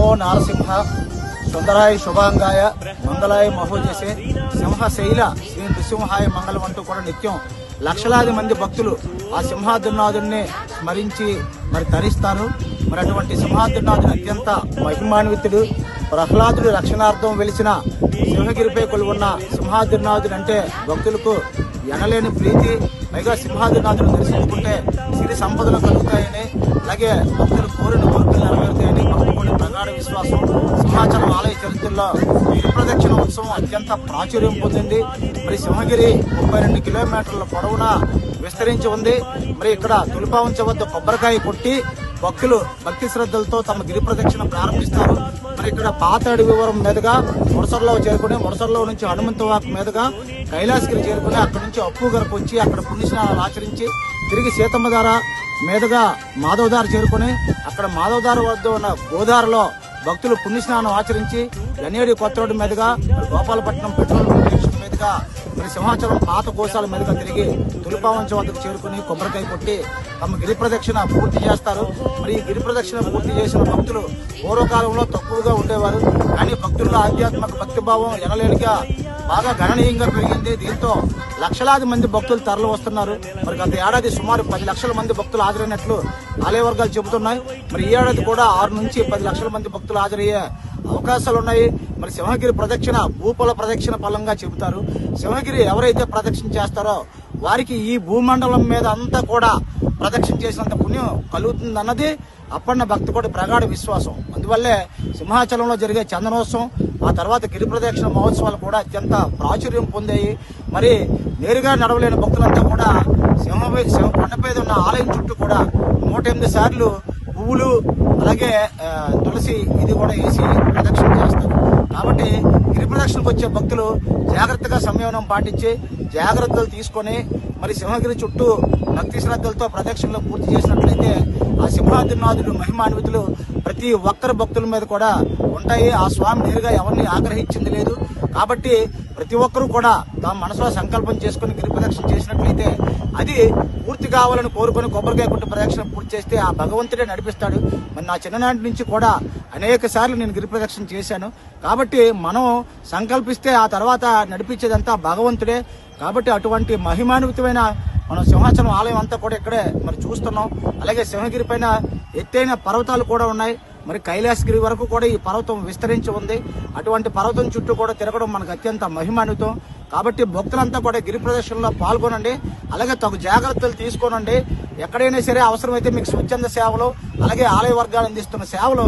నమో నారసింహ సుందరాయ శుభాంగాయ మంగళాయ మహోజసే సింహశైల శ్రీ నృసింహాయ మంగళం అంటూ కూడా నిత్యం లక్షలాది మంది భక్తులు ఆ సింహాద్రినాథుడిని స్మరించి మరి తరిస్తారు. మరి అటువంటి సింహాద్రినాథుడు అత్యంత మహిమాన్వితుడు. ప్రహ్లాదుడు రక్షణార్థం వెలిసిన సింహగిరిపై కొలువున్న సింహాద్రినాథుడు అంటే భక్తులకు ఎనలేని ప్రీతి. పైగా సింహాద్రినాథుడు దర్శించుకుంటే సిరి సంపదలు కలుగుతాయని, అలాగే భక్తులు కోరిన కోరికలు నెరవేరుతాయని భక్తుడి ప్రగాఢ విశ్వాసం. సింహాచలం ఆలయ చరిత్రలో గిరి ప్రదక్షిణ ఉత్సవం అత్యంత ప్రాచుర్యం పొందింది. మరి సింహగిరి 32 కిలోమీటర్ల పొడవునా విస్తరించి ఉంది. మరి ఇక్కడ తులిపావంచ వద్ద కొబ్బరికాయ కొట్టి భక్తులు భక్తి శ్రద్ధలతో తమ గిరి ప్రదక్షిణ ప్రారంభిస్తారు. మరి ఇక్కడ పాత అడవివరం మీదుగా ముడసర్లో చేరుకుని, ముడసర్లో నుంచి హనుమంతవాక్ మీదుగా కైలాసగిరి చేరుకుని, అక్కడి నుంచి అప్పుగరకు వచ్చి అక్కడ పుణ్యస్నానాలు ఆచరించి తిరిగి సీతమ్మధార మీదుగా మాధవధార చేరుకుని, అక్కడ మాధవధార వద్ద ఉన్న గోదావరిలో భక్తులు పుణ్యస్నానం ఆచరించి గన్నేడి కొత్త రోడ్డు మీదుగా గోపాలపట్నం పెట్రోల్ స్టేషన్ మీదుగా మరి సింహాచలం పాత కోశాల మీదుగా తిరిగి తులిపావంచ వద్దకు చేరుకుని కొబ్బరికాయ కొట్టి తమ గిరి ప్రదక్షిణ పూర్తి చేస్తారు. మరి ఈ గిరి ప్రదక్షిణ పూర్తి చేసిన భక్తులు పూర్వకాలంలో తక్కువగా ఉండేవారు, కానీ భక్తుల్లో ఆధ్యాత్మిక భక్తిభావం ఎనలేనిగా బాగా గణనీయంగా పెరిగింది. దీంతో లక్షలాది మంది భక్తులు తరలి వస్తున్నారు. మరి గత ఏడాది సుమారు 10 లక్షల మంది భక్తులు హాజరైనట్లు ఆలయ వర్గాలు చెబుతున్నాయి. మరి ఈ ఏడాది కూడా 6 నుంచి 10 లక్షల మంది భక్తులు హాజరయ్యే అవకాశాలు ఉన్నాయి. మరి సింహగిరి ప్రదక్షిణ భూపల ప్రదక్షిణ ఫలంగా చెబుతారు. సింహగిరి ఎవరైతే ప్రదక్షిణ చేస్తారో వారికి ఈ భూమండలం మీద అంతా కూడా ప్రదక్షిణ చేసినంత పుణ్యం కలుగుతుందన్నది అప్పన్న భక్తుడి ప్రగాఢ విశ్వాసం. అందువల్లే సింహాచలంలో జరిగే చందనోత్సవం, ఆ తర్వాత గిరి ప్రదక్షిణ మహోత్సవాలు కూడా అత్యంత ప్రాచుర్యం పొందాయి. మరి నేరుగా నడవలేని భక్తులంతా కూడా కొండపై ఉన్న ఆలయం చుట్టూ కూడా 108 సార్లు పువ్వులు అలాగే తులసి ఇది కూడా వేసి ప్రదక్షిణ చేస్తారు. కాబట్టి గిరి ప్రదక్షిణకు వచ్చే భక్తులు జాగ్రత్తగా సంయమనం పాటించి జాగ్రత్తలు తీసుకొని మరి సింహగిరి చుట్టూ భక్తి శ్రద్ధలతో ప్రదక్షిణలు పూర్తి చేసినట్లయితే ఆ సింహాద్రినాథుడు మహిమాన్వితులు ప్రతి ఒక్కరి భక్తుల మీద కూడా ఉంటాయి. ఆ స్వామి నేరుగా ఎవరిని ఆగ్రహించింది లేదు. కాబట్టి ప్రతి ఒక్కరూ కూడా తమ మనసులో సంకల్పం చేసుకుని గిరి ప్రదక్షిణ చేసినట్లయితే అది పూర్తి కావాలని కోరుకుని కొబ్బరికాయ కొట్టి ప్రదక్షిణ పూర్తి చేస్తే ఆ భగవంతుడే నడిపిస్తాడు. మరి నా చిన్ననాటి నుంచి కూడా అనేక సార్లు నేను గిరి ప్రదక్షిణ చేశాను. కాబట్టి మనం సంకల్పిస్తే ఆ తర్వాత నడిపించేదంతా భగవంతుడే. కాబట్టి అటువంటి మహిమాన్వితమైన మనం సింహాచలం ఆలయం అంతా కూడా ఇక్కడే మరి చూస్తున్నాం. అలాగే సింహగిరి పైన ఎత్తైన పర్వతాలు కూడా ఉన్నాయి. మరి కైలాసగిరి వరకు కూడా ఈ పర్వతం విస్తరించి ఉంది. అటువంటి పర్వతం చుట్టూ కూడా తిరగడం మనకు అత్యంత మహిమాన్వితం. కాబట్టి భక్తులంతా కూడా గిరి ప్రదర్శనలో పాల్గొనండి, అలాగే తగు జాగ్రత్తలు తీసుకోనండి. ఎక్కడైనా సరే అవసరమైతే మీకు స్వచ్ఛంద సేవలు అలాగే ఆలయ వర్గాలు అందిస్తున్న సేవలు